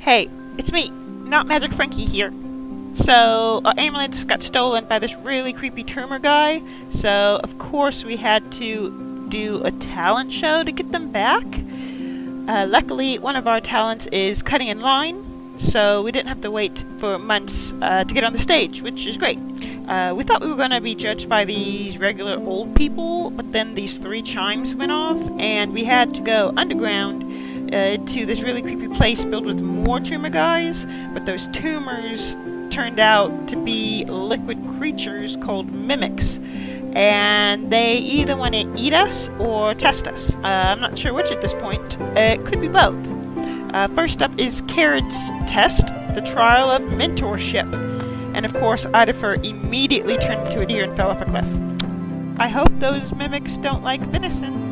Hey, it's me, not Magic Frankie here. So, our amulets got stolen by this really creepy tumor guy, so of course we had to do a talent show to get them back. Luckily, one of our talents is cutting in line, so we didn't have to wait for months to get on the stage, which is great. We thought we were going to be judged by these regular old people, but then these 3 chimes went off, and we had to go underground to this really creepy place filled with more tumor guys, but those tumors turned out to be liquid creatures called mimics, and they either want to eat us or test us. I'm not sure which at this point. It could be both. First up is Carrot's test, the trial of mentorship. And of course, Idafer immediately turned into a deer and fell off a cliff. I hope those mimics don't like venison.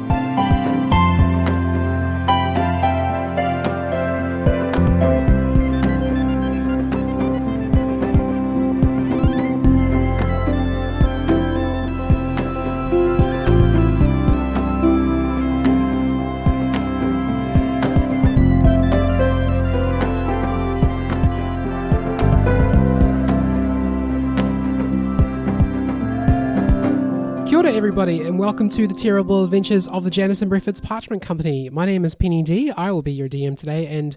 Kia ora everybody, and welcome to the terrible adventures of the Janice and Breford's Parchment Company. My name is Penny D. I will be your DM today, and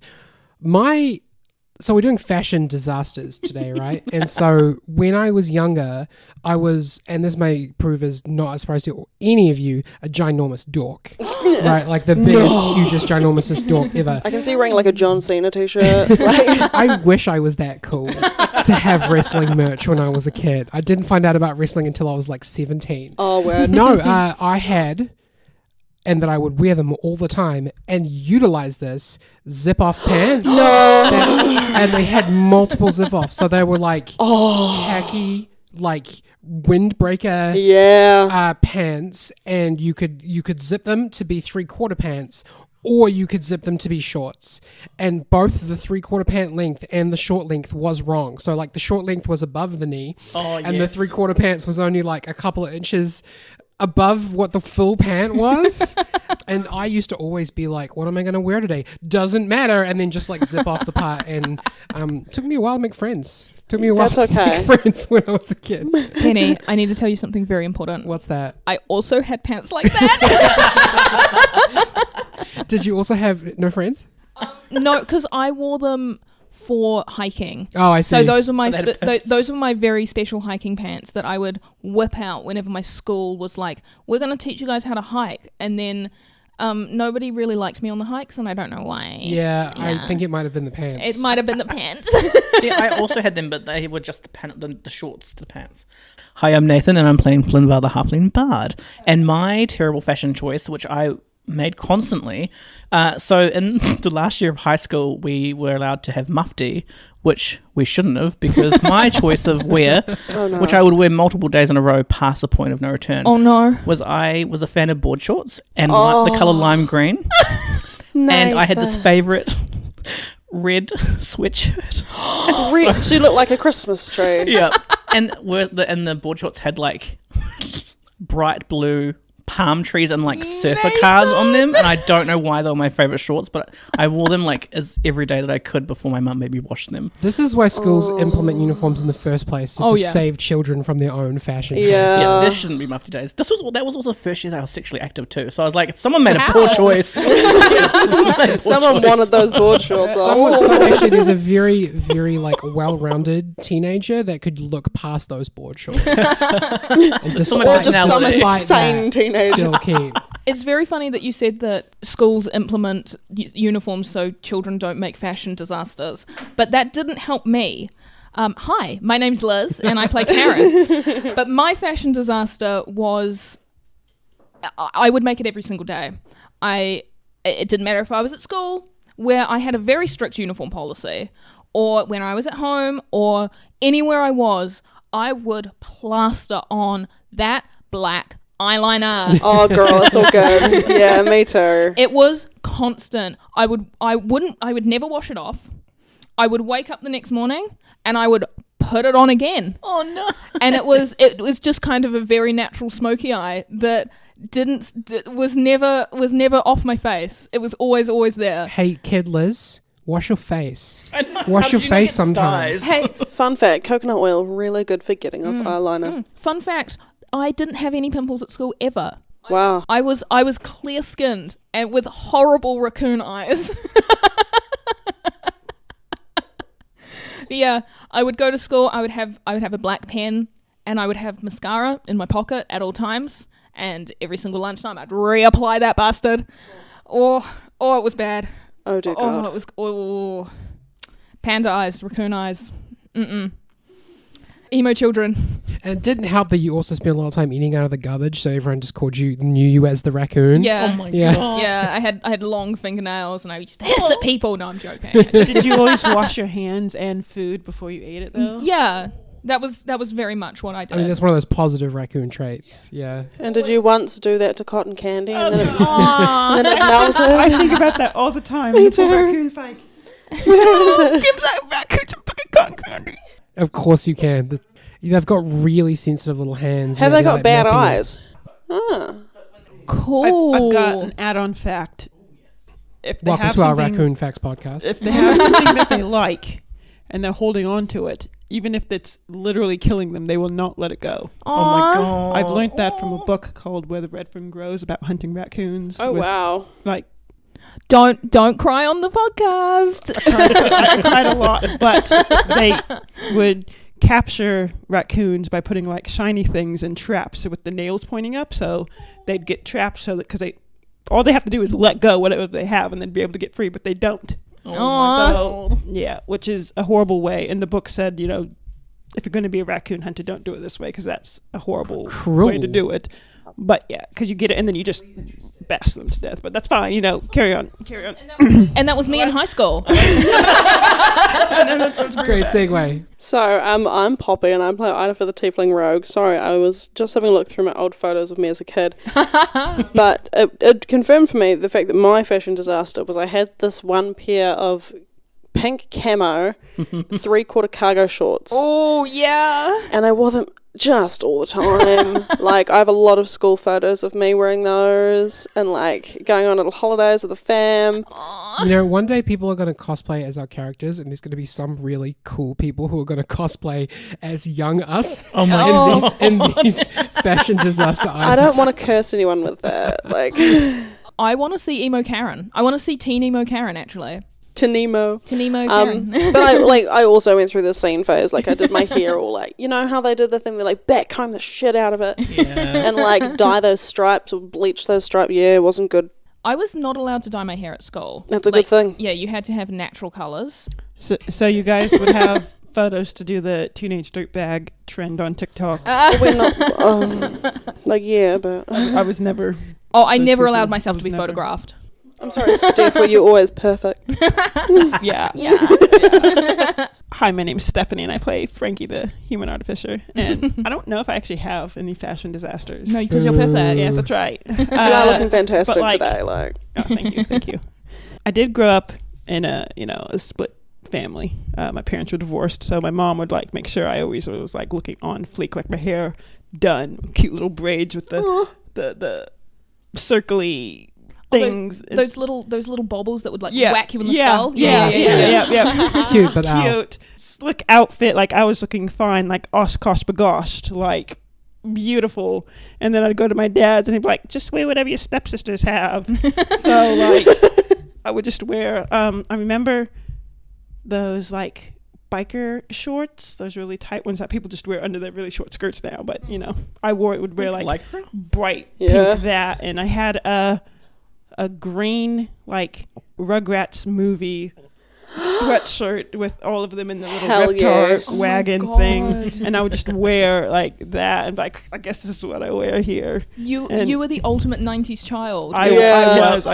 so we're doing fashion disasters today, right? And so when I was younger, I was, and this may prove as not a surprise to any of you, a ginormous dork. Right? Like the biggest, hugest, ginormousest dork ever. I can see you wearing like a John Cena t-shirt. I wish I was that cool to have wrestling merch when I was a kid. I didn't find out about wrestling until I was like 17. Oh, word. No, I had, and that I would wear them all the time and utilize this zip-off pants. And they had multiple zip-offs. So they were like khaki, like windbreaker pants, and you could zip them to be 3/4 pants, or you could zip them to be shorts. And both the 3/4 pant length and the short length was wrong. So like the short length was above the knee, and the 3/4 pants was only like a couple of inches above what the full pant was. And I used to always be like, what am I going to wear today? Doesn't matter. And then just like zip off the part. And took me a while to make friends. Took me a while to make friends when I was a kid. Penny, I need to tell you something very important. What's that? I also had pants like that. Did you also have no friends? No, because I wore them for hiking. Oh, I see. So those were my those were my very special hiking pants that I would whip out whenever my school was like, we're going to teach you guys how to hike. And then nobody really liked me on the hikes, and I don't know why. Yeah, I think it might have been the pants. It might have been the pants. See, I also had them, but they were just the shorts to the pants. Hi, I'm Nathan, and I'm playing Flynn the Halfling Bard. And my terrible fashion choice, which I made constantly. So in the last year of high school, we were allowed to have mufti, which we shouldn't have, because my choice of wear, which I would wear multiple days in a row past the point of no return, was I was a fan of board shorts and the colour lime green. And I had this favourite red sweatshirt. So you look like a Christmas tree. Yeah. And the board shorts had like bright blue palm trees and like surfer cars on them, and I don't know why they were my favourite shorts, but I wore them like as every day that I could before my mum made me wash them. This is why schools implement uniforms in the first place, to save children from their own fashion choices. Yeah, this shouldn't be mufti days. That was also the first year that I was sexually active too, so I was like, someone made a poor choice. Someone wanted those board shorts off. So actually there's a very, very like well-rounded teenager that could look past those board shorts. And despite some insane that, teenager. still keen. It's very funny that you said that schools implement uniforms so children don't make fashion disasters, but that didn't help me. Hi, my name's Liz, and I play Karen. But my fashion disaster was, I would make it every single day. It didn't matter if I was at school, where I had a very strict uniform policy, or when I was at home, or anywhere I was, I would plaster on that black eyeliner. Oh girl, it's all good. Yeah, me too. It was constant. I would never wash it off. I would wake up the next morning and I would put it on again. Oh no. And it was just kind of a very natural smoky eye that was never off my face. It was always there. Hey kid Liz, Wash your face. I know. Wash How your did you not face get sometimes. stars? Hey, Fun fact, coconut oil, really good for getting off eyeliner. fun fact, I didn't have any pimples at school ever. Wow. I was clear skinned and with horrible raccoon eyes. But yeah, I would go to school, I would have a black pen and I would have mascara in my pocket at all times, and every single lunchtime I'd reapply that bastard. Oh, it was bad. Oh dear Oh, God. it was panda eyes, raccoon eyes. Emo children. And it didn't help that you also spent a lot of time eating out of the garbage, so everyone just knew you as the raccoon. Yeah. Oh my Yeah. god. Yeah, I had long fingernails and I used to hiss at people. No, I'm joking. Did you always wash your hands and food before you ate it though? Yeah, that was very much what I did. I mean, that's one of those positive raccoon traits. Yeah. And did you once do that to cotton candy and then it, Aw. and then it melted? I think about that all the time. And the poor raccoon's like, Give that raccoon some fucking cotton candy. Of course you can. They've got really sensitive little hands. Have and they they're, got like, bad napping it. eyes? Ah. Cool. I've got an add-on fact. If they Welcome have to our something- Raccoon Facts podcast. If they have something that they like and they're holding on to it, even if it's literally killing them, they will not let it go. Oh my god. I've learned that from a book called Where the Red Fern Grows about hunting raccoons. Oh, with, wow. Like, Don't cry on the podcast. I cried a lot, but they would capture raccoons by putting like shiny things in traps with the nails pointing up, so they'd get trapped so that because all they have to do is let go whatever they have and then be able to get free, but they don't. Oh Aw. my So yeah, which is a horrible way. And the book said, if you're going to be a raccoon hunter, don't do it this way because that's a horrible Cruel. way to do it. But yeah, because you get it and then you just bash them to death. But that's fine, carry on. And that was me in high school. Great segue. So, I'm Poppy and I play Ida for the Tiefling Rogue. Sorry, I was just having a look through my old photos of me as a kid. But it confirmed for me the fact that my fashion disaster was I had this one pair of pink camo 3/4 cargo shorts. Oh yeah. And I wore them just all the time. Like, I have a lot of school photos of me wearing those and like going on little holidays with the fam. One day people are going to cosplay as our characters, and there's going to be some really cool people who are going to cosplay as young us. Oh my in these fashion disaster items. I don't want to curse anyone with that. Like, I want to see emo Karen. I want to see teen emo Karen actually. to Nemo. Teen emo Karen. But I also went through the scene phase. Like, I did my hair all like, how they did the thing, they like backcomb the shit out of it Yeah. and like dye those stripes or bleach those stripes. Yeah, it wasn't good. I was not allowed to dye my hair at school. That's a good thing. Yeah, you had to have natural colours. So you guys would have photos to do the teenage dirtbag trend on TikTok. We're not, but I was never. Oh, I Those never people allowed myself to was be never- photographed. I'm sorry, Steph, were you always perfect? Yeah. Yeah. Hi, my name's Stephanie, and I play Frankie, the human artificer. And I don't know if I actually have any fashion disasters. No, because you're perfect. Yes, that's right. You are looking fantastic but, like- today. Like, Oh, thank you. I did grow up in a split family. My parents were divorced, so my mom would like make sure I always was like looking on fleek, like my hair done, cute little braids with the circly things. Those little baubles that would like Yeah. whack you in the Yeah. skull. Yeah. Cute, but out. Cute, slick outfit. Like I was looking fine, like Oshkosh bagoshed, like beautiful. And then I'd go to my dad's and he'd be like, just wear whatever your stepsisters have. So like I would just wear I remember those like biker shorts, those really tight ones that people just wear under their really short skirts now, but would wear like bright Yeah. pink that, and I had a green like Rugrats movie sweatshirt with all of them in the little Hell Reptar yes. wagon Oh my thing, God. and I would just wear like that and like, I guess this is what I wear here. And You were the ultimate 90s child. I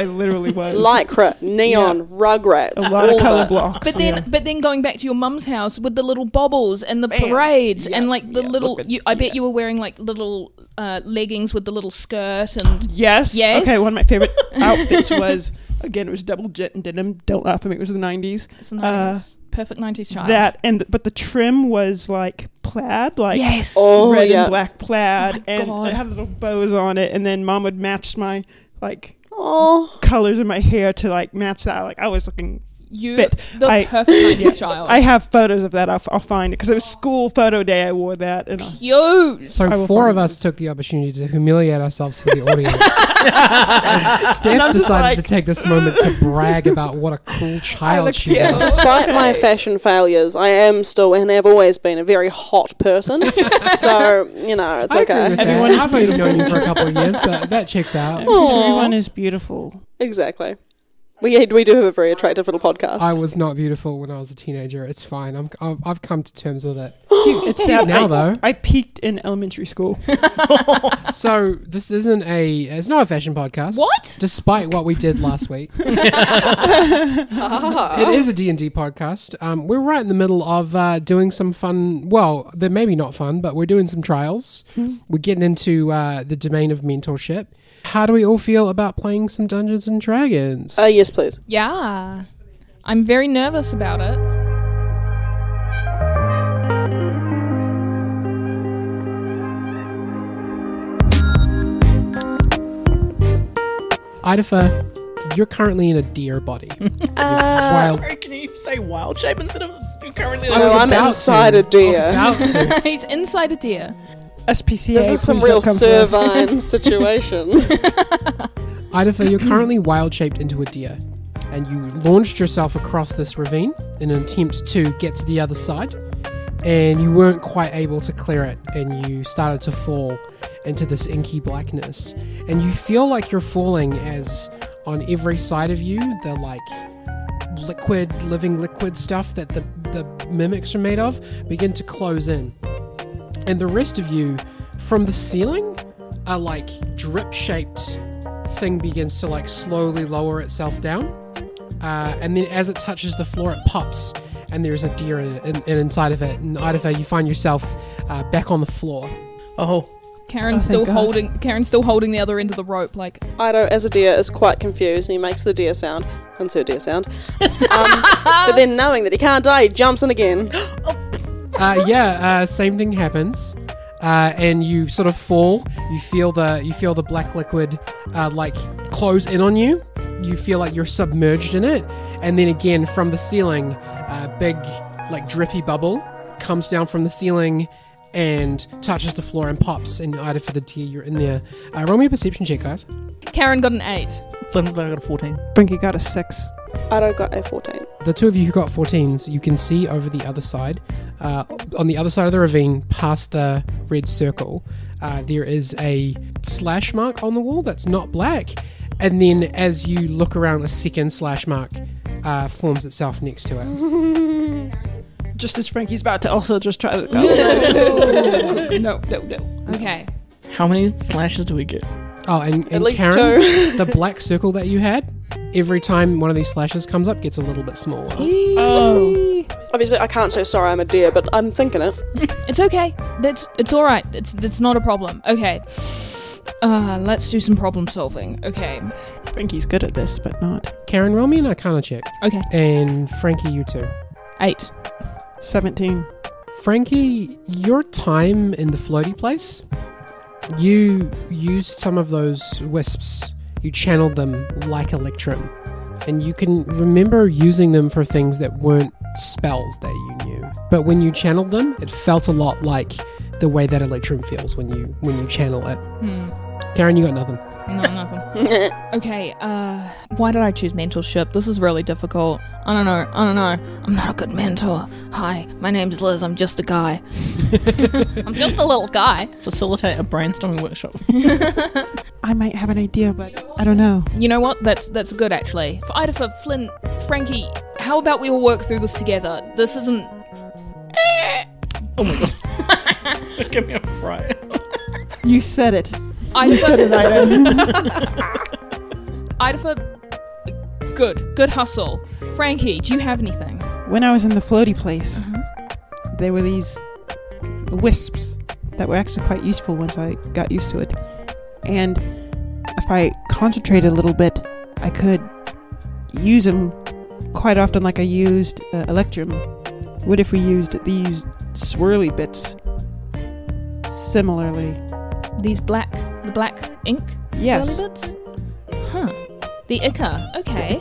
literally was. lycra, neon, Rugrats, a lot all of color of it. blocks. But then going back to your mum's house with the little bobbles and the Man. parades Yeah, and like the yeah, little look at- I bet you were wearing like little leggings with the little skirt and Yes. Yes. Okay, one of my favorite outfits was, again, it was double jet and denim. Don't laugh at me, it was the 90s. it's a nice, perfect 90s child. That but the trim was like plaid, like yes. Oh, red yeah. and black plaid, Oh my and God. it had little bows on it, and then mom would match my like Oh, colors in my hair to like match that. Like I was looking You, fit. the perfect 90s child. I have photos of that. I'll find it because it was school photo day. I wore that. And Cute. So I will 4 find of us this. took the opportunity to humiliate ourselves for the audience. And Steph I'm just decided like- to take this moment to brag about what a cool child look she cute. was. Despite my fashion failures, I am still and have always been a very hot person. So, you know, it's I agree okay. with Everyone that. is I've only known you for a couple of years, but that checks out. everyone is beautiful. Exactly. We do have a very attractive little podcast. I was not beautiful when I was a teenager. It's fine. I've come to terms with it. It's sad now, though. I peaked in elementary school. So this isn't it's not a fashion podcast. What? Despite what we did last week. It is a D&D podcast. We're right in the middle of doing some fun, well, they're maybe not fun, but we're doing some trials. We're getting into the domain of mentorship. How do we all feel about playing some Dungeons and Dragons? Yes, please. Yeah. I'm very nervous about it. Idafa, you're currently in a deer body. Wild. Sorry, can you say wild shape instead of currently? I was I'm about inside to. a deer. I was about to. He's inside a deer. SPCA. This is some please real don't come to us. servine situation. Idafa, you're currently wild-shaped into a deer, and you launched yourself across this ravine in an attempt to get to the other side, and you weren't quite able to clear it, and you started to fall into this inky blackness. And you feel like you're falling as on every side of you, the living liquid stuff that the mimics are made of begin to close in. And the rest of you, from the ceiling, a drip-shaped thing begins to slowly lower itself down. And then as it touches the floor, it pops, and there's a deer inside of it. And Idafa, you find yourself back on the floor. Oh, Karen's Oh, still thank God. holding the other end of the rope, like Ido, as a deer, is quite confused and he makes the deer sound. Insert deer sound. But then knowing that he can't die, he jumps in again. Same thing happens. And you sort of fall. You feel the black liquid close in on you. You feel like you're submerged in it. And then again from the ceiling, a big drippy bubble comes down from the ceiling and touches the floor and pops. And either for the deer, you're in there. Roll me a perception check, guys. Karen got an 8. Flynn got a 14. Brinky got a 6. Ido got a 14. The two of you who got 14s, you can see over the other side, on the other side of the ravine, past the red circle, there is a slash mark on the wall that's not black. And then as you look around, a second slash mark forms itself next to it. Just as Frankie's about to also just try to No. Okay. How many slashes do we get? Oh, and At least Karen, two. the black circle that you had, every time one of these slashes comes up, gets a little bit smaller. Oh. Obviously, I can't say sorry I'm a deer, but I'm thinking it. It's okay. It's all right. It's not a problem. Okay. Let's do some problem solving. Okay. Frankie's good at this, but not. Karen, roll me an Arcana check. Okay. And Frankie, you too. 8. 17. Frankie, your time in the floaty place, you used some of those wisps. You channeled them like Electrum. And you can remember using them for things that weren't spells that you knew. But when you channeled them, it felt a lot like the way that Electrum feels when you channel it. Karen, you got nothing. No, nothing. Okay, why did I choose mentorship? This is really difficult. I don't know. I'm not a good mentor. Hi, my name's Liz. I'm just a guy. I'm just a little guy. Facilitate a brainstorming workshop. I might have an idea, but I don't know. You know what? That's good, actually. For Ida, for Flynn, Frankie, how about we all work through this together? This isn't... Oh my god. Give me a fright. You said it. Ida, Said it, Ida. Ida, for... Good hustle. Frankie, do you have anything? When I was in the floaty place, there were these wisps that were actually quite useful once I got used to it. And if I concentrated a little bit, I could use them quite often like I used Electrum. What if we used these swirly bits similarly? The black ink? Yes. Swirly bits? Huh. The ichor. Okay.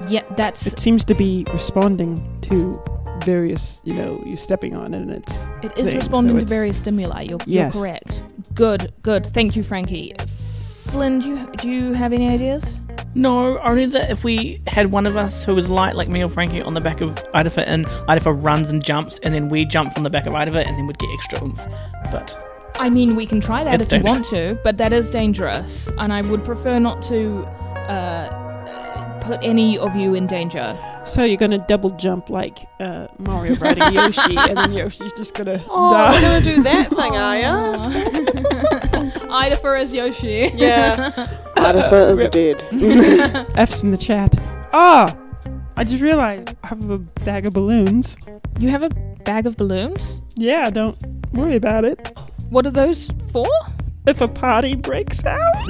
Yeah, that's It seems to be responding to various, you stepping on it, and it is things, responding so to it's- various stimuli. You're Yes. correct. Good. Thank you, Frankie. Flynn, do you have any ideas? No, only that if we had one of us who was light, like me or Frankie, on the back of Idafa, and Idafa runs and jumps, and then we jump from the back of Idafa, and then we'd get extra oomph. But I mean, we can try that It's if you want to, but that is dangerous, and I would prefer not to put any of you in danger. So you're gonna double jump like Mario riding Yoshi, and then Yoshi's just gonna Oh, die. we're gonna do that thing, are ya? Idafa as Yoshi. Yeah. Idafa is dead. F's in the chat. Ah, I just realized I have a bag of balloons. You have a bag of balloons? Yeah, don't worry about it. What are those for? If a party breaks out,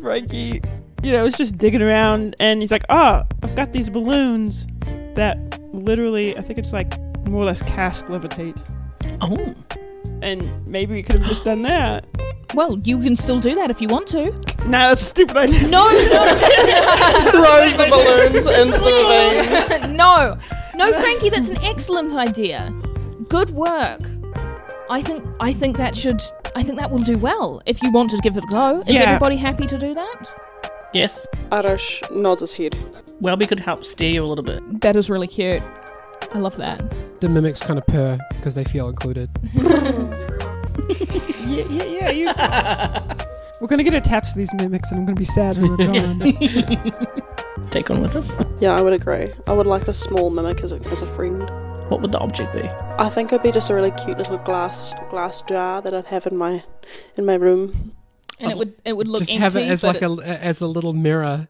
Frankie, was just digging around, and he's like, I've got these balloons that literally, I think it's like more or less cast levitate. oh, And maybe we could have just done that. Well, you can still do that if you want to. Nah, that's a stupid idea. No, Throws the balloons into the thing. no, Frankie, that's an excellent idea. Good work. I think that will do well if you want to give it a go. Is Yeah. everybody happy to do that? yes. Arash nods his head. Welby could help steer you a little bit. That is really cute. I love that. The mimics kind of purr because they feel included. Yeah. We're gonna get attached to these mimics, and I'm gonna be sad when we're gone. Take one with us. Yeah, I would agree. I would like a small mimic as a friend. What would the object be? I think it'd be just a really cute little glass jar that I'd have in my room. And it would look Just empty. have it as but like as a little mirror,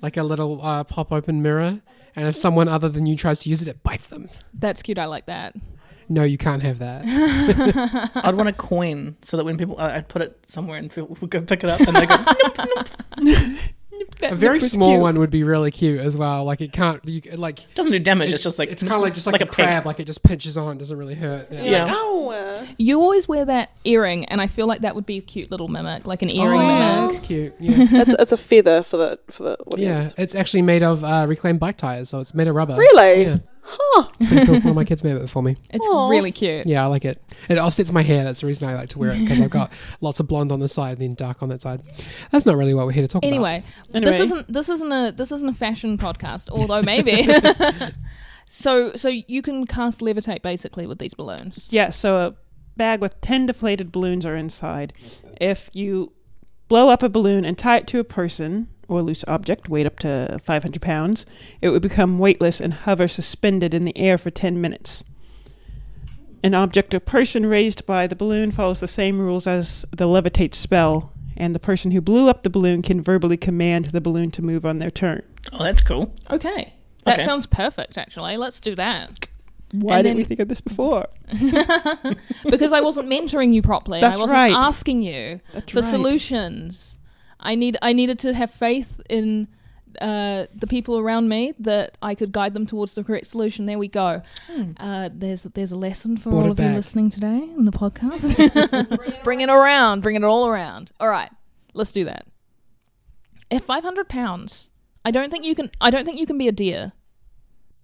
like a little pop open mirror. And if someone other than you tries to use it, it bites them. that's cute. I like that. No, you can't have that. I'd want a coin so that when people, I'd put it somewhere and people would go pick it up and they go, A very small one would be really cute as well. Like it can't, like doesn't do damage. It's just like, it's kind of like just like a pig. crab. Like it just pinches on, doesn't really hurt. Yeah. Ow! You always wear that earring, and I feel like that would be a cute little mimic, like an earring yeah, mimic. that's cute. Yeah, It's a feather for the yeah. audience. It's actually made of reclaimed bike tires, so it's made of rubber. Really? Yeah. Huh. It's pretty cool. One of my kids made it for me. It's Aw. really cute. Yeah, I like it. It offsets my hair. That's the reason I like to wear it, because I've got lots of blonde on the side and then dark on that side. That's not really what we're here to talk about. Anyway, this isn't a fashion podcast, although maybe. So you can cast levitate basically with these balloons. Yeah, so a bag with 10 deflated balloons are inside. If you blow up a balloon and tie it to a person or a loose object, weight up to 500 pounds, it would become weightless and hover suspended in the air for 10 minutes. An object or person raised by the balloon follows the same rules as the levitate spell, and the person who blew up the balloon can verbally command the balloon to move on their turn. oh, that's cool. Okay. That Okay. sounds perfect, actually. Let's do that. Why And didn't we then- think of this before? Because I wasn't mentoring you properly. That's I wasn't right. asking you That's for solutions. I needed to have faith in the people around me that I could guide them towards the correct solution. There we go. There's a lesson for Brought all it of you back. listening today in the podcast. Bring it all around. All right, let's do that. If 500 pounds, I don't think you can be a deer.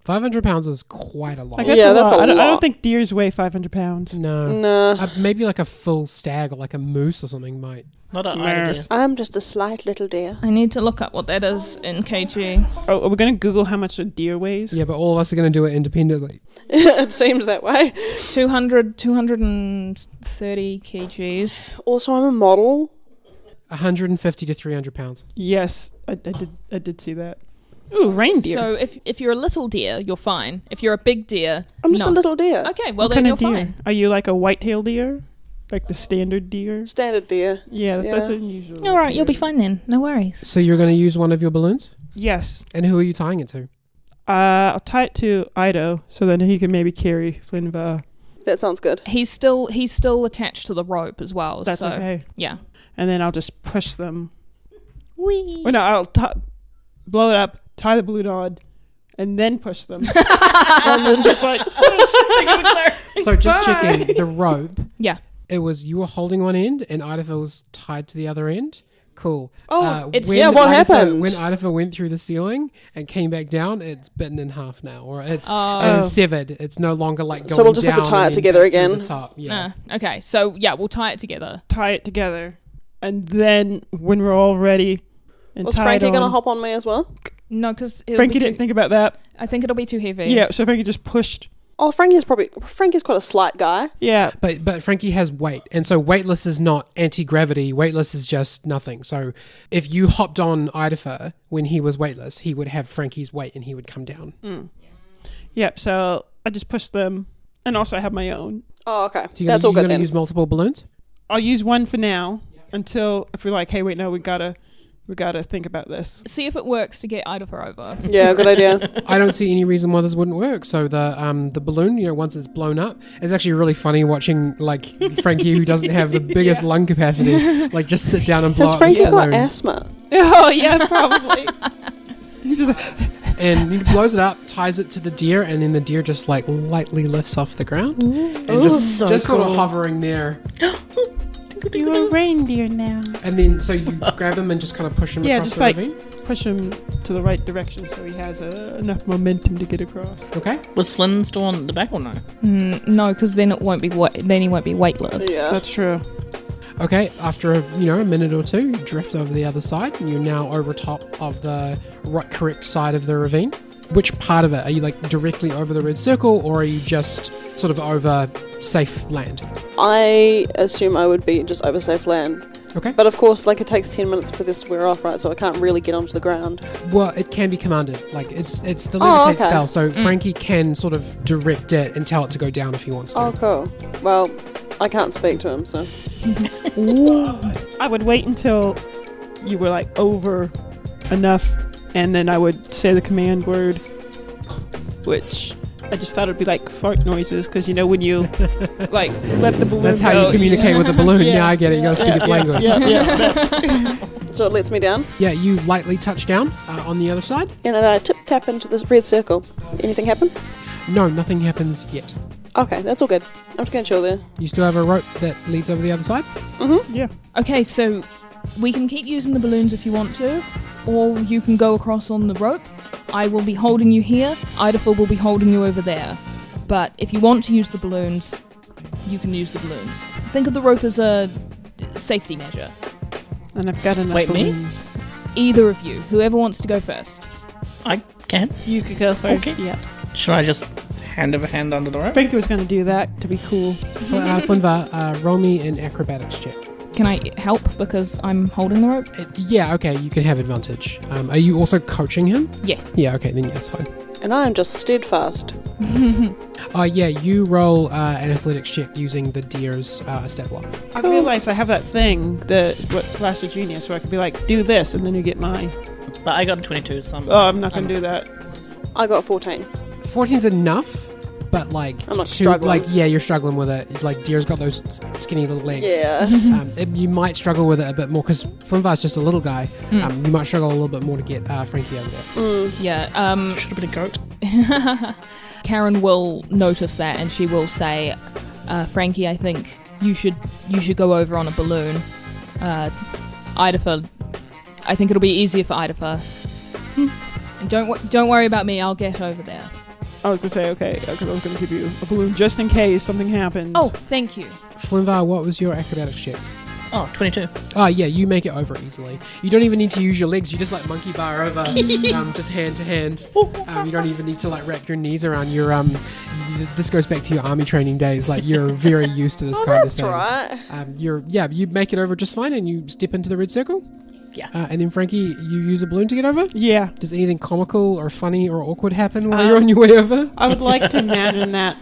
500 pounds is quite a lot. Like, that's Yeah, a that's lot. a I don't lot. think deers weigh 500 pounds. No. Nah. Maybe like a full stag or like a moose or something might. Not an Yes. idea. I'm just a slight little deer. I need to look up what that is in kg. Oh, are we going to Google how much a deer weighs? Yeah, but all of us are going to do it independently. It seems that way. 230 kgs. Also, I'm a model. 150 to 300 pounds. Yes, I did see that. Ooh, reindeer. So if you're a little deer, you're fine. If you're a big deer, I'm just no. a little deer. Okay, well what then kind you're of deer? fine. Are you like a white-tailed deer? Like the standard deer? Standard deer. Yeah, that's Yeah. unusual. All right, you'll be fine then. No worries. So you're going to use one of your balloons? Yes. And who are you tying it to? I'll tie it to Ido, so then he can maybe carry Flinva. That sounds good. He's still attached to the rope as well. That's so, okay. Yeah. And then I'll just push them. Wee. Well, no, I'll blow it up, tie the balloon on, and then push them. And then just like, So just checking the rope. Yeah. It was you were holding one end and Idaho was tied to the other end. Cool. Oh, it's- yeah, what happened? When Idafer went through the ceiling and came back down, it's bitten in half now, or it Oh. is severed. It's no longer like going So we'll just have to down tie and it then together back through again. The top. Yeah. Okay, so yeah, we'll tie it together. Tie it together, and then when we're all ready and Was tied Frankie on, gonna hop on me as well? No, because Frankie didn't think about that. I think it'll be too heavy. Yeah, so Frankie just pushed. Oh, Frankie's quite a slight guy. Yeah, But Frankie has weight, and so weightless is not anti-gravity. Weightless is just nothing. So if you hopped on Idafer when he was weightless, he would have Frankie's weight and he would come down. Yep. So I just pushed them, and also I have my own. Oh, okay. So That's all you're good gonna then. use multiple balloons? I'll use one for now until if we're like, hey, wait, no, we gotta think about this. See if it works to get Idafer over. Yeah, good idea. I don't see any reason why this wouldn't work. So the balloon, once it's blown up, it's actually really funny watching like Frankie, who doesn't have the biggest lung capacity, like just sit down and blow Has up this Frankie got balloon. asthma? Oh yeah, probably. He's just And he blows it up, ties it to the deer, and then the deer just like lightly lifts off the ground and just sort of hovering there. you're a reindeer now. And then so you grab him and just kind of push him Yeah, across just the like ravine. push him to the right direction so he has enough momentum to get across. Okay. Was Flynn still on the back or no? No, because then it won't be then he won't be weightless. Yeah. That's true. Okay, after a minute or two, you drift over the other side, and you're now over top of the correct side of the ravine. Which part of it? Are you like directly over the red circle, or are you just sort of over safe land? I assume I would be just over safe land. Okay. But of course, like, it takes 10 minutes for this to wear off, right? So I can't really get onto the ground. Well, it can be commanded. Like it's the Oh, levitate okay. spell, so Frankie can sort of direct it and tell it to go down if he wants to. Oh, cool. Well, I can't speak to him, so. I would wait until you were like over enough, and then I would say the command word, which I just thought it'd be like fart noises, because when you like let the balloon That's how go, you communicate with the balloon. Yeah. Yeah, I get it. You gotta speak its language. Yeah, that's So it lets me down. Yeah, you lightly touch down on the other side. And then I tap into this red circle. Anything happen? No, nothing happens yet. Okay, that's all good. I'm just gonna chill there. You still have a rope that leads over the other side? Okay, so we can keep using the balloons if you want to, or you can go across on the rope. I will be holding you here. Idafer will be holding you over there. But if you want to use the balloons, you can use the balloons. Think of the rope as a safety measure. and I've got enough Wait, me? balloons. Either of you, whoever wants to go first. I can. You could go first. Okay. Yeah. Should I just hand over hand under the rope? Frankie was going to do that to be cool. Flinvar, roll me an acrobatics check. Can I help because I'm holding the rope? Yeah, okay, you can have advantage. Are you also coaching him? Yeah. Yeah, okay, then yeah, it's fine. And I am just steadfast. Yeah, you roll an athletics check using the deer's stat block. I realized I have that thing, what Clash of Genius, where I could be like, do this, and then you get mine. But I got a 22, so I'm not going to do that. I got 14. 14's enough, but like... I'm not struggling. Like, yeah, you're struggling with it. Like, deer's got those skinny little legs. Yeah. You might struggle with it a bit more, because Flinvar's just a little guy. You might struggle a little bit more to get Frankie over there. Yeah. should have been a goat. Karen will notice that and she will say, Frankie, I think you should go over on a balloon. Idafer, I think it'll be easier for Idafer. And don't worry about me, I'll get over there. I was going to say, okay, because I was going to give you a balloon just in case something happens. Oh, thank you. Flinvar, what was your acrobatics check? Oh, 22. Oh, yeah, you make it over easily. You don't even need to use your legs. You just, like, monkey bar over, just hand to hand. You don't even need to, like, wrap your knees around your, this goes back to your army training days. Like, you're very used to this kind of That's stuff. right. You make it over just fine, and you step into the red circle. Yeah. And then, Frankie, you use a balloon to get over? Yeah. Does anything comical or funny or awkward happen while you're on your way over? I would like to imagine that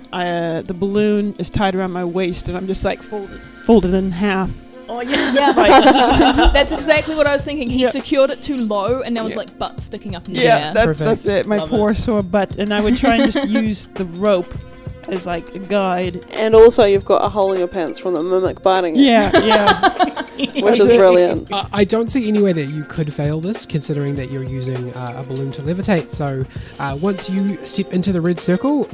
the balloon is tied around my waist, and I'm just, like, folded in half. Oh, yeah. Yeah, that's exactly what I was thinking. He Yeah. secured it too low, and now it's Yeah. like butt sticking up in the Yeah, air. that's it. My Love poor sore butt. And I would try and just use the rope as, like, a guide. And also, you've got a hole in your pants from the mimic biting it, Yeah. which is brilliant. I don't see any way that you could fail this, considering that you're using a balloon to levitate. So once you step into the red circle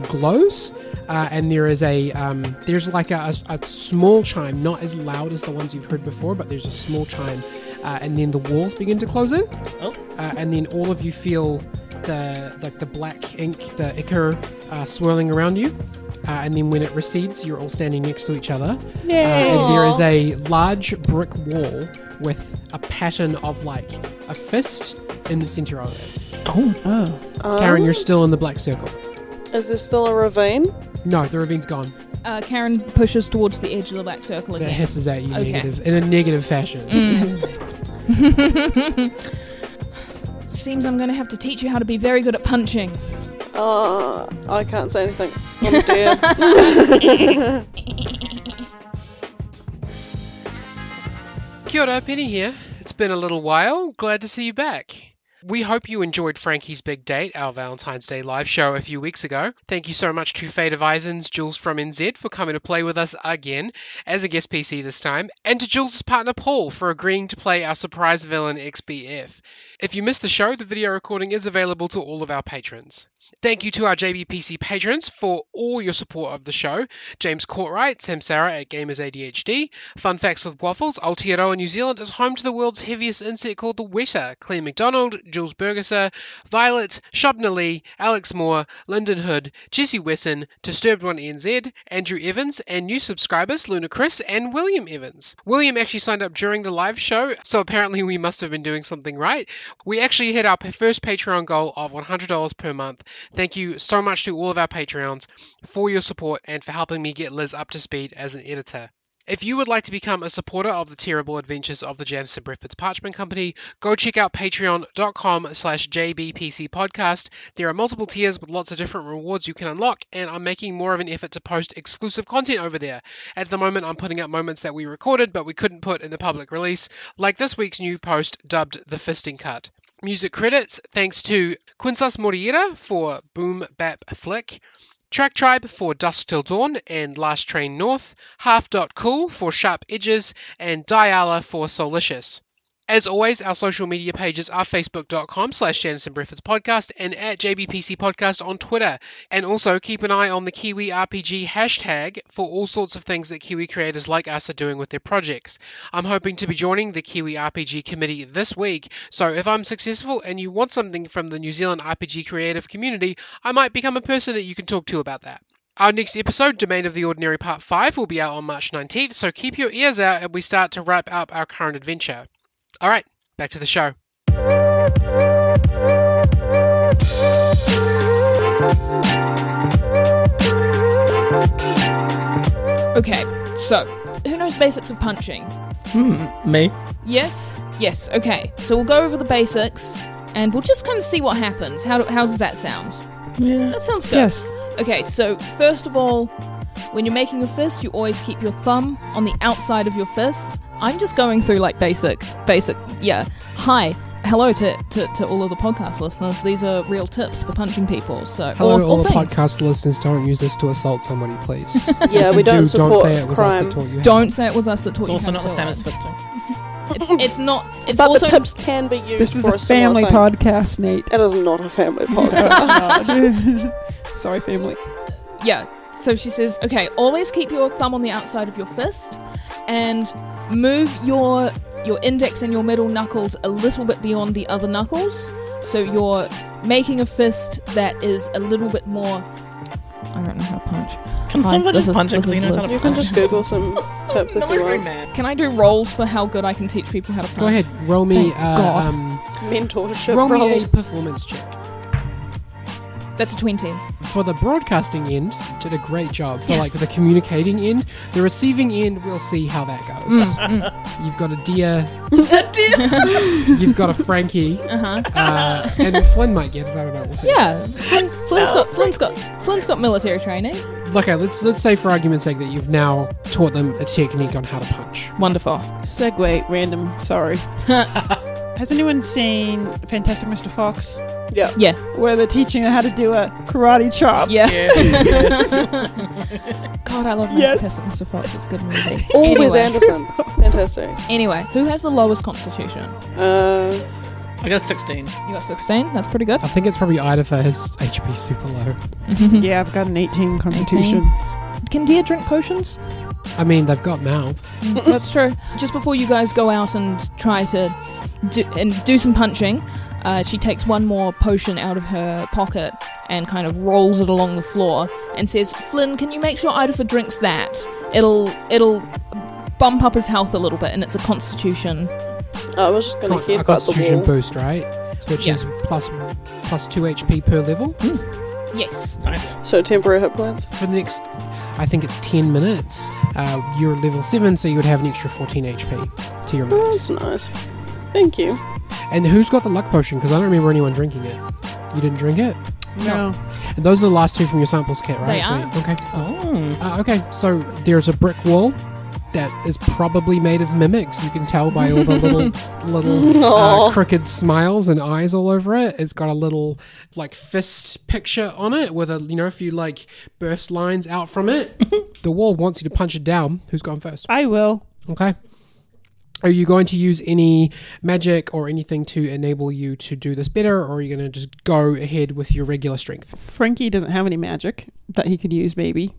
glows, and there is there's like a small chime, not as loud as the ones you've heard before, but there's a small chime and then the walls begin to close in. Oh. And then all of you feel the black ink, the ichor, swirling around you. And then when it recedes, you're all standing next to each other. And there is a large brick wall with a pattern of like a fist in the center of it. Karen, you're still in the black circle. Is there still a ravine? No, the ravine's gone. Karen pushes towards the edge of the black circle That again. hisses at you Okay. in a negative fashion. Seems I'm going to have to teach you how to be very good at punching. I can't say anything. I'm dead. Kia ora, Penny here. It's been a little while. Glad to see you back. We hope you enjoyed Frankie's Big Date, our Valentine's Day live show a few weeks ago. Thank you so much to Fade of Eisens, Jules from NZ, for coming to play with us again, as a guest PC this time, and to Jules' partner Paul for agreeing to play our surprise villain XBF. If you missed the show, the video recording is available to all of our patrons. Thank you to our JBPC patrons for all your support of the show. James Courtwright, Sam Sarah at Gamers ADHD. Fun Facts with Waffles, Aotearoa, New Zealand is home to the world's heaviest insect called the Weta. Claire McDonald, Jules Bergesser, Violet, Shobna Lee, Alex Moore, Lyndon Hood, Jesse Wesson, Disturbed One NZ, Andrew Evans, and new subscribers Luna Chris and William Evans. William actually signed up during the live show, so apparently we must have been doing something right. We actually hit our first Patreon goal of $100 per month. Thank you so much to all of our Patreons for your support and for helping me get Liz up to speed as an editor. If you would like to become a supporter of the terrible adventures of the Janice and Breakfast Parchment Company, go check out patreon.com/jbpcpodcast. There are multiple tiers with lots of different rewards you can unlock, and I'm making more of an effort to post exclusive content over there. At the moment, I'm putting up moments that we recorded but we couldn't put in the public release, like this week's new post dubbed The Fisting Cut. Music credits, thanks to Quincas Moriera for Boom Bap Flick, Track Tribe for Dusk Till Dawn and Last Train North, Half.Cool for Sharp Edges, and Diala for Solicious. As always, our social media pages are facebook.com/Janice and Breakfast Podcast and at JBPC Podcast on Twitter. And also keep an eye on the Kiwi RPG hashtag for all sorts of things that Kiwi creators like us are doing with their projects. I'm hoping to be joining the Kiwi RPG committee this week, so if I'm successful and you want something from the New Zealand RPG creative community, I might become a person that you can talk to about that. Our next episode, Domain of the Ordinary Part 5, will be out on March 19th, so keep your ears out as we start to wrap up our current adventure. Alright, back to the show. Okay, so who knows basics of punching? Me. Yes? Yes, okay. So we'll go over the basics and we'll just kind of see what happens. How does that sound? Yeah. That sounds good. Yes. Okay, so first of all, when you're making a fist, you always keep your thumb on the outside of your fist. I'm just going through like basic, yeah. Hi, hello to all of the podcast listeners. These are real tips for punching people. So Hello to all the things. podcast listeners. Don't use this to assault somebody, please. Yeah, If we you don't support Don't say it was us crime. that taught you. how. Don't say it was us that taught It's you also how not to the same as talk. fisting. It's not. It's But also the tips can be used This is for a similar family thing. podcast, Nate. It is not a family podcast. Sorry, family. Yeah. So she says, okay, always keep your thumb on the outside of your fist and move your index and your middle knuckles a little bit beyond the other knuckles. So you're making a fist that is a little bit more... I don't know how to punch. Can Hi, someone this just is- punch it this because he is knows how Liz. to You can punch? just Google some tips if you very want. mad. Can I do rolls for how good I can teach people how to punch? Go ahead, roll me. Thank God. Mentorship Roll role. me a performance check. That's a 20. For the broadcasting end, did a great job. For Yes. like the communicating end, the receiving end, we'll see how that goes. You've got a deer. You've got a Frankie. And Flynn might get it. I don't know. We'll see. Yeah. Flynn's got military training. Okay, let's say for argument's sake that you've now taught them a technique on how to punch. Wonderful. Segue, random, sorry. Has anyone seen Fantastic Mr. Fox? Yeah. Yeah. Where they're teaching how to do a karate chop? Yeah. Yes. God, I love Yes. Fantastic Mr. Fox. It's a good movie. Always Anyway. Anderson. Fantastic. Anyway, who has the lowest constitution? I got a 16. You got 16. That's pretty good. I think it's probably Ida for his HP super low. Yeah, I've got an 18 constitution. Can deer drink potions? I mean, they've got mouths. That's true. Just before you guys go out and try to do some punching, she takes one more potion out of her pocket and kind of rolls it along the floor and says, Flynn, can you make sure Idafer drinks that? It'll bump up his health a little bit, and it's a constitution. I was just going to A headbutt the constitution wall. boost, right? Which is plus 2 HP per level. Yes. Nice. So temporary hit points. For the next, I think it's 10 minutes, you're level 7, so you would have an extra 14 HP to your Oh, max. that's nice. Thank you. And who's got the luck potion? Because I don't remember anyone drinking it. You didn't drink it? No. And those are the last two from your samples kit, right? They are. Okay. Oh. Okay, so there's a brick wall that is probably made of mimics. You can tell by all the little Aw. crooked smiles and eyes all over it. It's got a little like fist picture on it with a few like burst lines out from it. The wall wants you to punch it down. Who's gone first? I will. Okay. Are you going to use any magic or anything to enable you to do this better, or are you going to just go ahead with your regular strength? Frankie doesn't have any magic that he could use, maybe.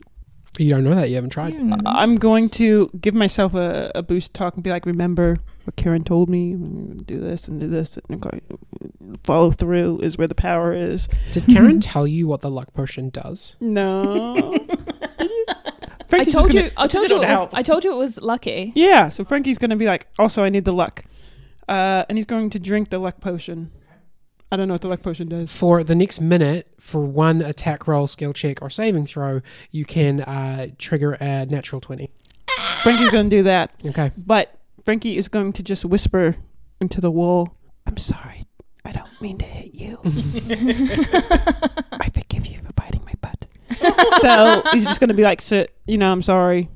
You don't know that. You haven't tried. I'm going to give myself a boost talk and be like, remember what Karen told me? Do this and do this. And follow through is where the power is. Did Karen tell you what the luck potion does? No. I told you. I Just told you. it'll help. I told you it was lucky. Yeah, so Frankie's going to be like, also, I need the luck. And he's going to drink the luck potion. I don't know what the luck potion does. For the next minute, for one attack roll, skill check, or saving throw, you can trigger a natural 20. Frankie's going to do that. Okay. But Frankie is going to just whisper into the wall, I'm sorry. I don't mean to hit you. I forgive you for biting my butt. So he's just going to be like, I'm sorry.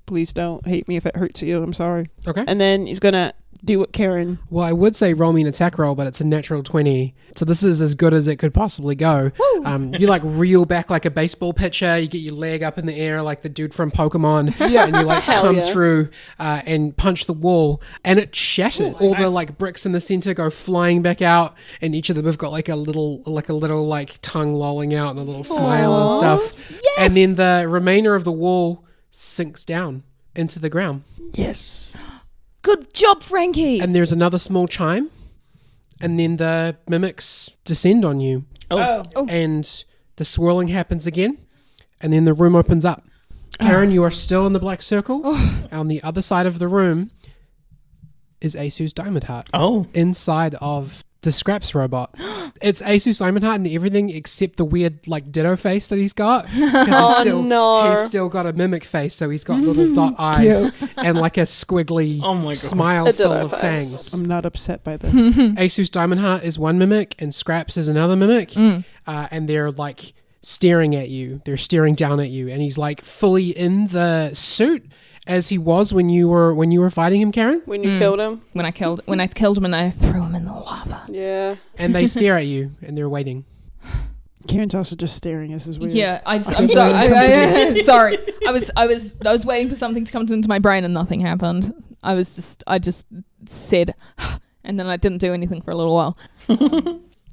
Please don't hate me if it hurts you. I'm sorry. Okay. And then he's going to do what Karen... Well, I would say roll me an attack roll, but it's a natural 20. So this is as good as it could possibly go. You like reel back like a baseball pitcher. You get your leg up in the air like the dude from Pokemon. Yeah. And you like Hell come yeah. through and punch the wall. And it shattered. All the like bricks in the center go flying back out. And each of them have got like a little tongue lolling out and a little smile and stuff. Yes! And then the remainder of the wall sinks down into the ground. Yes. Good job, Frankie. And there's another small chime, and then the mimics descend on you, Oh. and the swirling happens again, and then the room opens up. Karen, you are still in the black circle. On the other side of the room is Asu's Diamond Heart, Oh. inside of the Scraps robot. It's Asu's Diamond Heart and everything except the weird like ditto face that he's got. 'Cause he's still got a mimic face, so he's got little dot eyes and like a squiggly Oh my God. smile A full ditto of face. fangs. I'm not upset by this. Asu's Diamond Heart is one mimic and Scraps is another mimic. And they're like staring at you. They're staring down at you. And he's like fully in the suit as he was when you were fighting him, Karen. When you killed him. when I killed him and I threw him in the lava. Yeah. And they stare at you and they're waiting. Karen's also just staring. This is weird. Yeah, I'm sorry. Sorry. I was waiting for something to come into my brain and nothing happened. I just said, and then I didn't do anything for a little while.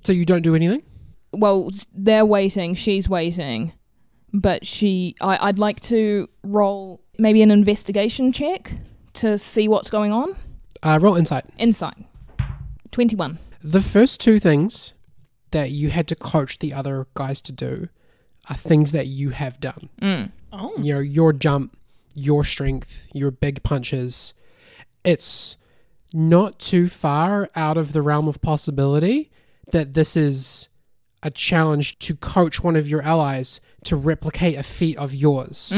So you don't do anything? Well, they're waiting. She's waiting, but I'd like to roll maybe an investigation check to see what's going on. Roll insight. Insight. 21. The first two things that you had to coach the other guys to do are things that you have done. Oh. You know, your jump, your strength, your big punches. It's not too far out of the realm of possibility that this is a challenge to coach one of your allies to replicate a feat of yours.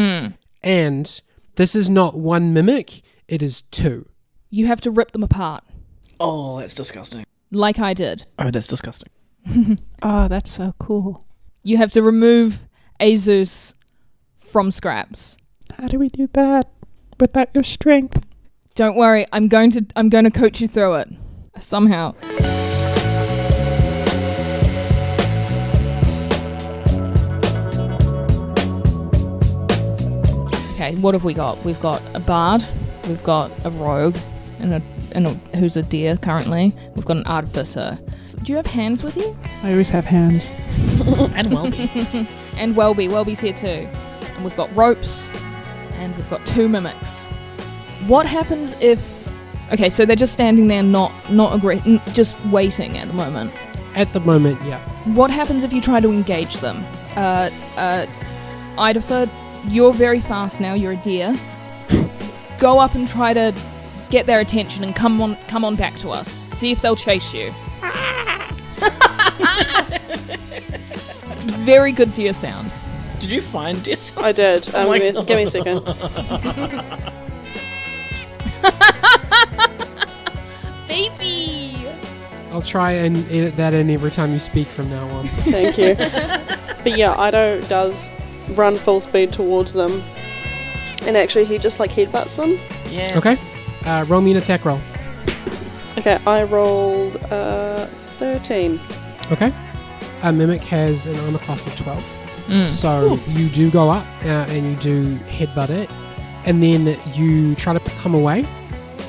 And this is not one mimic, it is two. You have to rip them apart, Oh, that's disgusting. like I did. Oh, that's disgusting. Oh, that's so cool. You have to remove Azus from Scraps. How do we do that without your strength? Don't worry, I'm going to coach you through it somehow. Okay, what have we got? We've got a bard, we've got a rogue, and a who's a deer currently. We've got an artificer. Do you have hands with you? I always have hands. And Welby. And Welby's here too. and we've got ropes, and we've got 2 mimics. What happens if... Okay, so they're just standing there, just waiting at the moment. At the moment, yeah. What happens if you try to engage them? Idafer, you're very fast now, you're a deer. Go up and try to get their attention and come on back to us. See if they'll chase you. Very good deer sound. Did you find it? I did. Oh Give me a second. Baby! I'll try and edit that in every time you speak from now on. Thank you. But yeah, Ido does run full speed towards them. And actually, he just like headbutts them. Yes. Okay. Roll me an attack roll. Okay, I rolled 13. Okay. A mimic has an armor class of 12. Mm. So you do go up and you do headbutt it. And then you try to come away.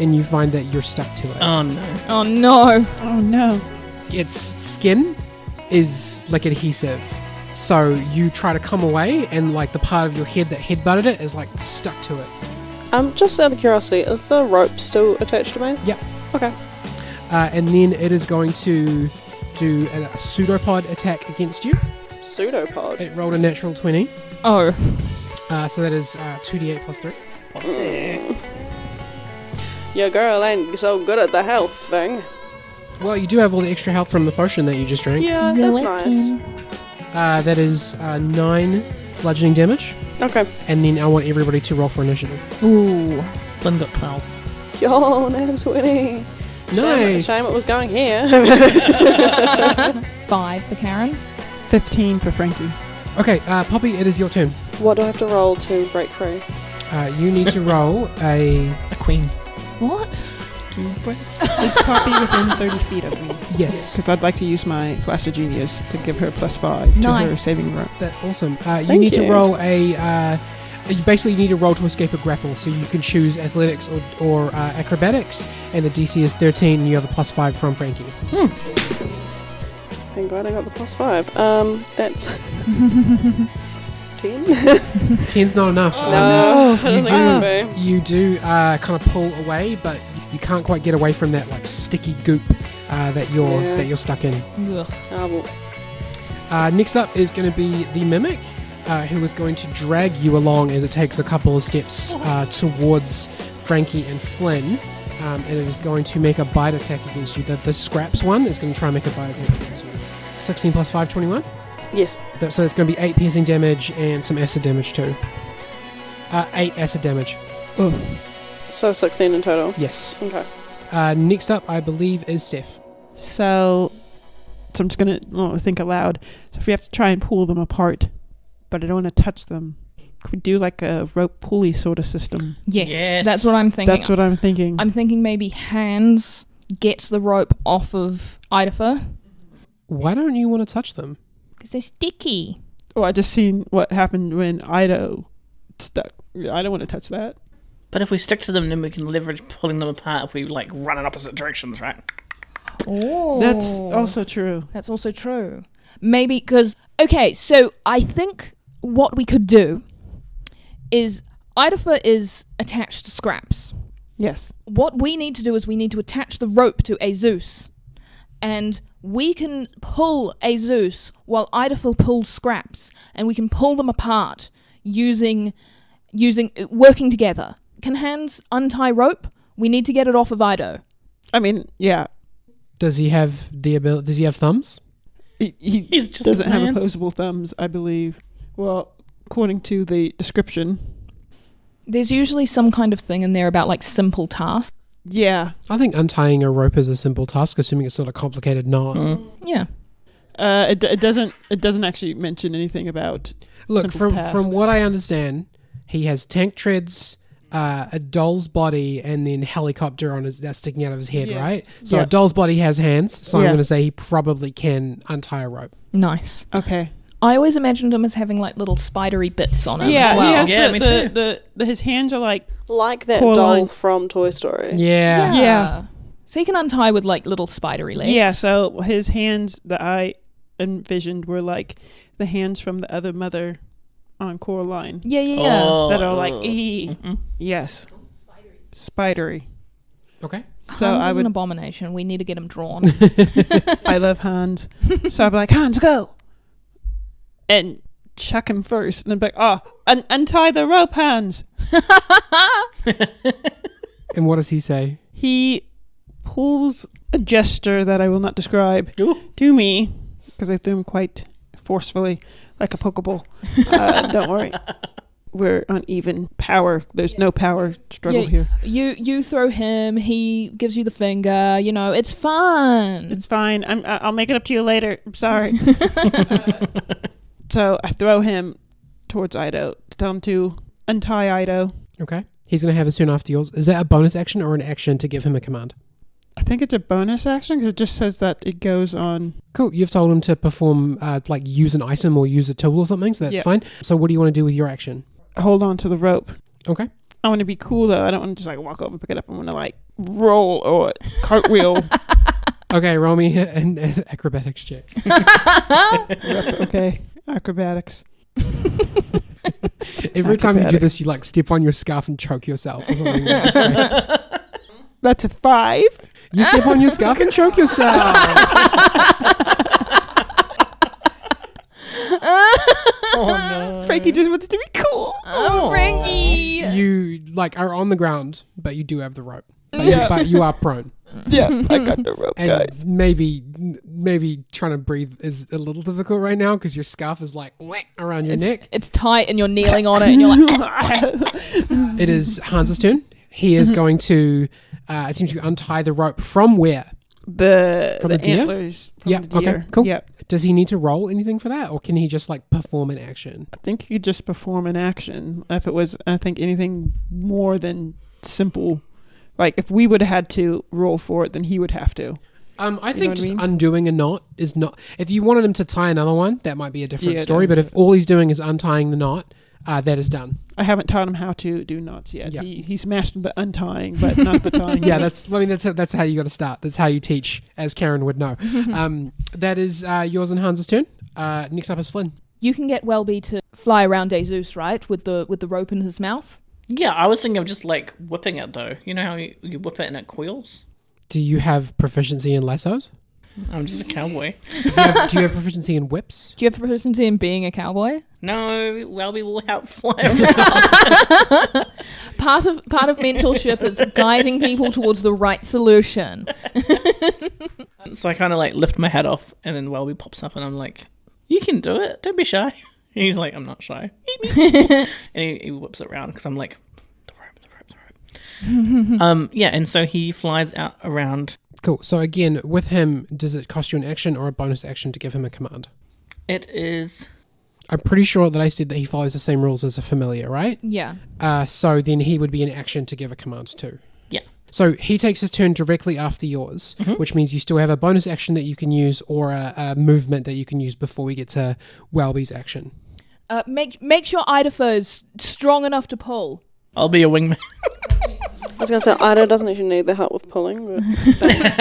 And you find that you're stuck to it. Oh no. Oh no. Oh no. Its skin is like adhesive. So you try to come away and like the part of your head that headbutted it is like stuck to it. Just out of curiosity, is the rope still attached to me? Yep. Okay. And then it is going to do a pseudopod attack against you. Pseudopod. It rolled a natural 20. Oh. So that is 2d8 plus 3. Your girl ain't so good at the health thing. Well, you do have all the extra health from the potion that you just drank. Yeah, that's nice. That is 9 bludgeoning damage. Okay. And then I want everybody to roll for initiative. Ooh. Flynn got 12. Yo, nat 20. Nice. Shame it was going here. 5 for Karen. 15 for Frankie. Okay, Poppy, it is your turn. What do I have to roll to break free? You need to roll a... A queen. What? Is Poppy within 30 feet of me? Yes. Because I'd like to use my Flash of Genius to give her +5 to her Nice. saving rope. That's awesome. You Thank need to you. roll a... you basically need to roll to escape a grapple, so you can choose athletics or acrobatics, and the DC is 13, and you have a +5 from Frankie. Thank God I got the +5. That's 10. 10's not enough. No, I don't think it would be. You do kind of pull away, but you can't quite get away from that like sticky goop that you're stuck in. Ugh. Oh, well. Next up is going to be the mimic, who is going to drag you along as it takes a couple of steps towards Frankie and Flynn, and it is going to make a bite attack against you. The scraps one is going to try and make a bite attack against you. 16 plus 5, 21. Yes. So it's going to be 8 piercing damage and some acid damage too. 8 acid damage. Oh. So 16 in total. Yes. Okay. Next up, I believe, is Steph. So I'm just going to think aloud. So if we have to try and pull them apart, but I don't want to touch them, could we do like a rope pulley sort of system? Yes. That's what I'm thinking. That's what I'm thinking. I'm thinking maybe Hans gets the rope off of Idafer. Why don't you want to touch them? Because they're sticky. Oh, I just seen what happened when Ido stuck. I don't want to touch that. But if we stick to them, then we can leverage pulling them apart if we like run in opposite directions, right? Oh. That's also true. That's also true. Maybe because... Okay, so I think what we could do is Idafer is attached to Scraps. Yes. What we need to do is we need to attach the rope to Azus. And we can pull Azus while Idafer pulls Scraps. And we can pull them apart working together. Can Hans untie rope? We need to get it off of Ido. I mean, yeah. Does he have the ability? Does he have thumbs? He just doesn't have hands. opposable thumbs, I believe. Well, according to the description. There's usually some kind of thing in there about like simple tasks. Yeah. I think untying a rope is a simple task, assuming it's not a complicated knot. Yeah. It doesn't actually mention anything about Look, simple from tasks. what I understand, he has tank treads, a doll's body, and then helicopter on that's sticking out of his head, Yeah. right? So Yeah. a doll's body has hands, so I'm Yeah. going to say he probably can untie a rope. Nice. Okay. I always imagined him as having like little spidery bits on him Yeah, as well. he has Yeah, me too. his hands are like Like that Coraline. doll from Toy Story. Yeah. Yeah. So he can untie with like little spidery legs. yeah. So his hands that I envisioned were like the hands from the other mother on Coraline Yeah. Oh, that are like, yes, spidery. Okay. So Hans I is an would, abomination. We need to get him drawn. I love Hans. So I'd be like, Hans, go, and chuck him first, and then be like, untie the rope, Hans. And what does he say? He pulls a gesture that I will not describe to me because I threw him quite forcefully, like a Pokeball. Don't worry. We're on even power. There's no power struggle here. You throw him. He gives you the finger. It's fun. It's fine. I'll make it up to you later. I'm sorry. So I throw him towards Ido to tell him to untie Ido. Okay. He's going to have it soon after yours. Is that a bonus action or an action to give him a command? I think it's a bonus action because it just says that it goes on. Cool. You've told him to perform, use an item or use a tool or something, so that's fine. So what do you want to do with your action? Hold on to the rope. Okay. I want to be cool though. I don't want to just walk over and pick it up. I want to roll or cartwheel. Okay, roll me an acrobatics check. Okay, acrobatics. Every time you do this, you step on your scarf and choke yourself or something. That's a 5. You step on your scarf and choke yourself. Oh no. Frankie just wants to be cool. Oh, Frankie. You are on the ground, but you do have the rope. But you are prone. Yeah, I got the rope, And guys. maybe trying to breathe is a little difficult right now because your scarf is around your neck. It's tight and you're kneeling on it and you're like, It is Hans's turn. He is going to attempt to untie the rope from where? From the deer? Antlers. From Yeah. the deer. Okay. Cool. Yep. Does he need to roll anything for that, or can he just perform an action? I think you could just perform an action. If it was, I think anything more than simple, if we would have had to roll for it, then he would have to. I think just I mean? undoing a knot is not. If you wanted him to tie another one, that might be a different Yeah, story. But if all he's doing is untying the knot, that is done. I haven't taught him how to do knots yet. Yeah. He's mastered the untying, but not the tying. Yeah, that's how you got to start. That's how you teach, as Karen would know. That is yours and Hans's turn. Next up is Flynn. you can get Welby to fly around Jesus, right? With the rope in his mouth. Yeah, I was thinking of just whipping it though. You know how you whip it and it coils? Do you have proficiency in lassos? I'm just a cowboy. Do you have proficiency in whips? Do you have proficiency in being a cowboy? No, Welby will help fly around. Part of mentorship is guiding people towards the right solution. So I kind of lift my hat off, and then Welby pops up, and I'm like, "You can do it. Don't be shy." And he's like, "I'm not shy." And he whips it around because I'm like, "The rope." Yeah, and so he flies out around. Cool. So again, with him, does it cost you an action or a bonus action to give him a command? It is. I'm pretty sure that I said that he follows the same rules as a familiar, right? Yeah. So then he would be an action to give a command to. Yeah. So he takes his turn directly after yours, which means you still have a bonus action that you can use or a movement that you can use before we get to Welby's action. Make sure Idafer is strong enough to pull. I'll be a wingman. I was going to say, Ida doesn't actually need the help with pulling, but thanks.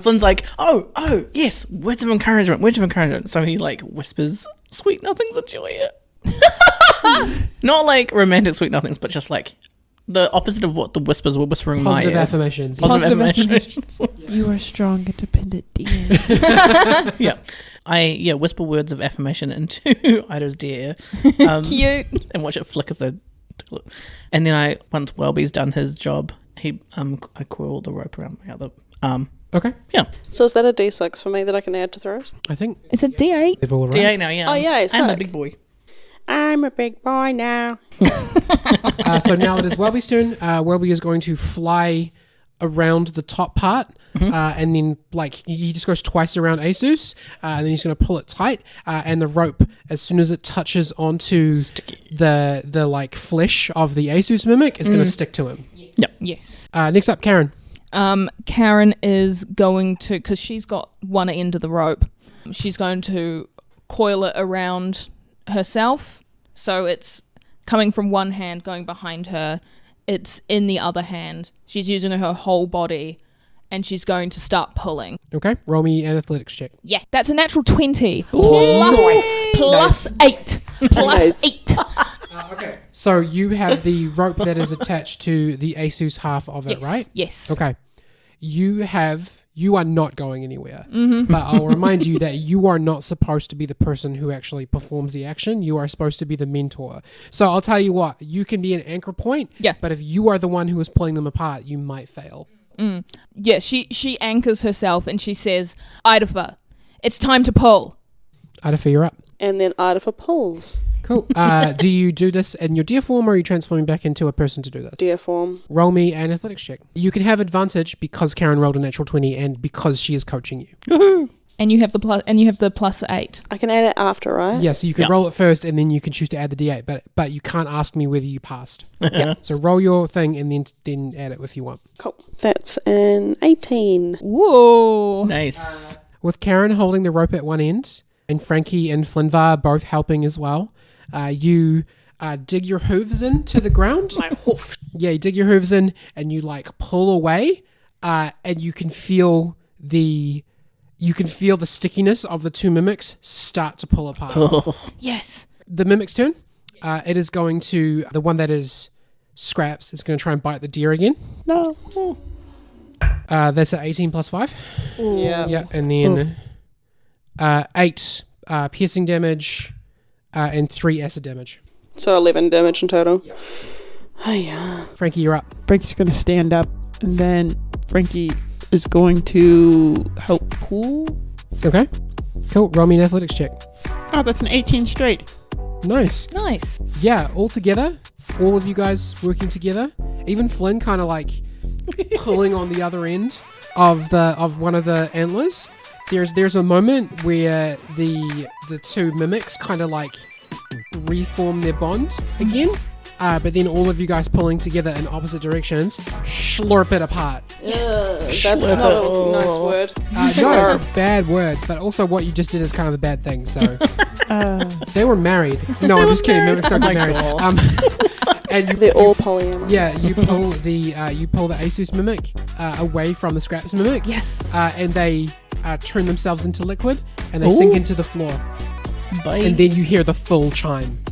Flynn's like, oh, yes, words of encouragement. So he whispers sweet nothings into your ear. Not romantic sweet nothings, but just the opposite of what the whispers were whispering in my Positive ears. affirmations. Positive affirmations. You are strong, independent deer. Yeah. I whisper words of affirmation into Ida's dear ear. Cute. And watch it flick as I tickle it. And then once Welby's done his job, I coil the rope around my other arm. Okay. Yeah. So is that a D6 for me that I can add to throws? I think It's a D8. they've all arrived. D8 now, yeah. Oh, yay, I'm a sick. big boy. I'm a big boy now. So now it is Welby's turn. Welby is going to fly around the top part, and then he just goes twice around Asus, and then he's going to pull it tight, and the rope, as soon as it touches onto the flesh of the Asus mimic, is going to stick to him. Yes. Next up, Karen. Karen is going to, because she's got one end of the rope, she's going to coil it around herself. So it's coming from one hand, going behind her. It's in the other hand. She's using her whole body, and she's going to start pulling. Okay, roll me an athletics check. Yeah, that's a natural 20. Nice. Plus 8. Plus 8. Okay. So you have the rope that is attached to the ASUS half of it, Yes. right? Yes. Okay. You are not going anywhere. Mm-hmm. But I'll remind you that you are not supposed to be the person who actually performs the action. You are supposed to be the mentor. So I'll tell you what, you can be an anchor point. Yeah. But if you are the one who is pulling them apart, you might fail. Yeah, she anchors herself and she says, Idafa, it's time to pull. Idafa, you're up. And then Idafa pulls. Cool. Do you do this in your deer form or are you transforming back into a person to do this? Deer form. Roll me an athletics check. You can have advantage because Karen rolled a natural 20 and because she is coaching you. Woohoo! And you have the plus 8. I can add it after, right? Yeah, so you can Yeah. roll it first and then you can choose to add the D8, but you can't ask me whether you passed. Yeah. So roll your thing and then add it if you want. Cool. That's an 18. Whoa. Nice. With Karen holding the rope at one end and Frankie and Flinvar both helping as well, you dig your hooves into the ground. My hoof. Yeah, you dig your hooves in and you like pull away, and you can feel the stickiness of the two mimics start to pull apart. Yes. The mimic's turn. It is going to the one that is Scraps is going to try and bite the deer again. No. That's an 18 plus 5. Yeah. Yeah, and then 8 piercing damage and 3 acid damage. So 11 damage in total. Oh, yeah. Frankie, you're up. Frankie's going to stand up, and then Frankie is going to help pull. Okay. Cool. Roll me an athletics check. Oh, that's an 18 straight. Nice. Nice. Yeah, all together, all of you guys working together. Even Flynn kind of like pulling on the other end of one of the antlers. There's a moment where the two mimics kind of like reform their bond again. But then all of you guys pulling together in opposite directions, slurp it apart. That's not a nice word. No, it's a bad word, but also what you just did is kind of a bad thing. So they were married. No, I'm just kidding. Mimics don't get married. And They're all polyamorous. yeah, you pull the Asus mimic away from the Scraps mimic. Yes. And they turn themselves into liquid, and they sink into the floor. Bye. And then you hear the full chime.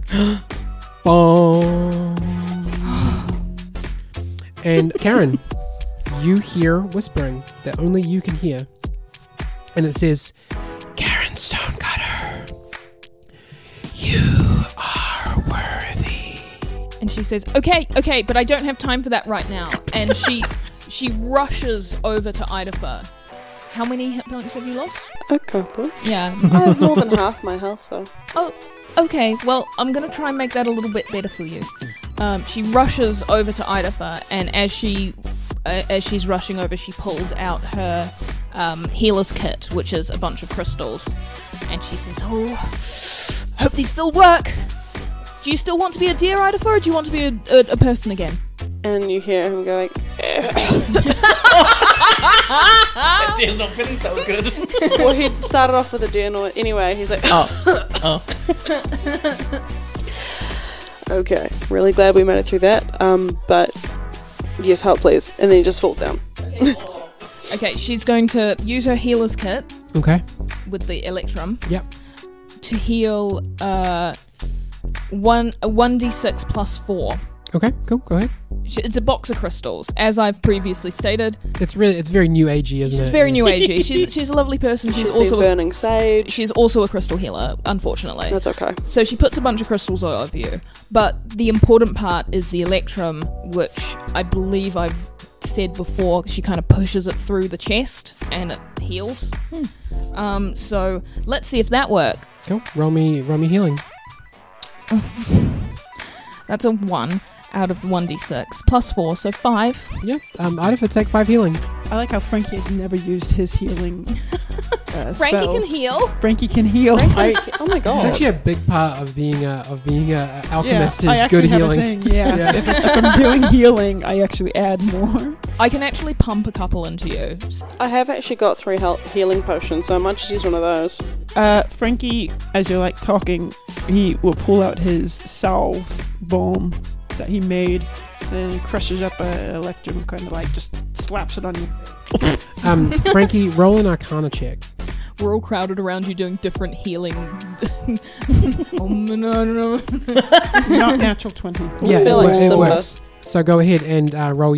Boom. And Karen, you hear whispering that only you can hear. And it says, Karen Stonecutter, you are worthy. And she says, okay, but I don't have time for that right now. And she rushes over to Idafa. How many hit points have you lost? A couple. Yeah. I have more than half my health, though. Oh, okay. Well, I'm going to try and make that a little bit better for you. She rushes over to Idafa, and as she's rushing over, she pulls out her healer's kit, which is a bunch of crystals. And she says, oh, hope these still work. Do you still want to be a deer, Idafa, or do you want to be a person again? And you hear him go like, That deer's not feeling so good. well, he started off with a deer noise. Anyway, he's like, Oh. okay, really glad we made it through that. But yes, help please. And then he just falls down. Okay, she's going to use her healer's kit Okay. with the electrum Yep. to heal 1d6 plus 4. Okay, cool. Go ahead. It's a box of crystals, as I've previously stated. It's very new agey, isn't it? She's very new agey. She's a lovely person. She's also burning sage. she's also a crystal healer, unfortunately. That's okay. So she puts a bunch of crystals all over you. But the important part is the electrum, which I believe I've said before. She kind of pushes it through the chest and it heals. So let's see if that works. Cool. Roll me healing. That's a 1 out of 1d6 plus 4, so 5. Yeah. Idafa, take 5 healing. I like how Frankie has never used his healing Frankie spells. can heal. Frankie can heal. Oh my It's god. actually a big part of being a alchemist I is actually good have healing. A thing, yeah. If I'm doing healing, I actually add more. I can actually pump a couple into you. I have actually got 3 healing potions, so I might just use one of those. Frankie, as you're like talking, he will pull out his salve bomb that he made, then he crushes up an electrum, kind of like just slaps it on you. Frankie, roll an Arcana check. we're all crowded around you doing different healing. Not natural 20. Yeah, feel like it Simba. works. So go ahead and roll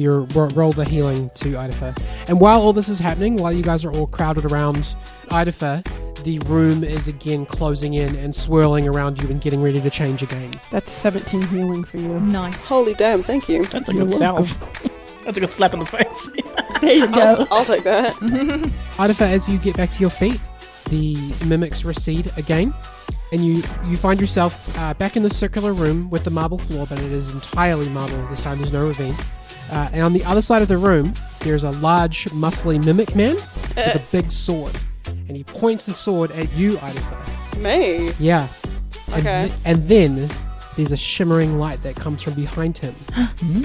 the healing to Idafer. And while all this is happening, while you guys are all crowded around Idafer, the room is again closing in and swirling around you and getting ready to change again. That's 17 healing for you. Nice. Holy damn, thank you. That's a You're good welcome. salve. That's a good slap in the face. There you go. I'll take that. Idafer, as you get back to your feet, the mimics recede again, and you find yourself back in the circular room with the marble floor, but it is entirely marble this time. There's no ravine. And on the other side of the room, there's a large, muscly mimic man with a big sword, and he points the sword at you, Idafer. Me. Yeah. Okay. And then there's a shimmering light that comes from behind him,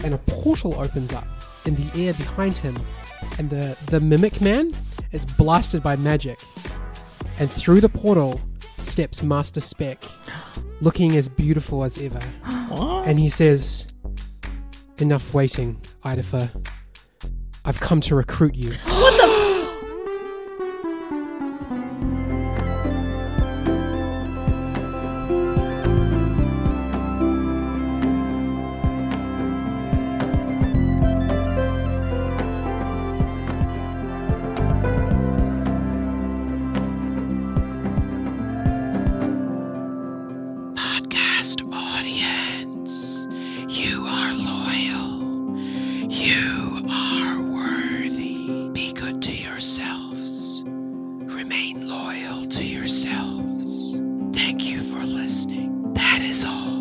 and a portal opens up in the air behind him, and the mimic man is blasted by magic, and through the portal steps Master Spec, looking as beautiful as ever, What? and he says, "Enough waiting, Idafer. I've come to recruit you." Podcast audience, you are loyal. You are worthy. Be good to yourselves. Remain loyal to yourselves. Thank you for listening. That is all.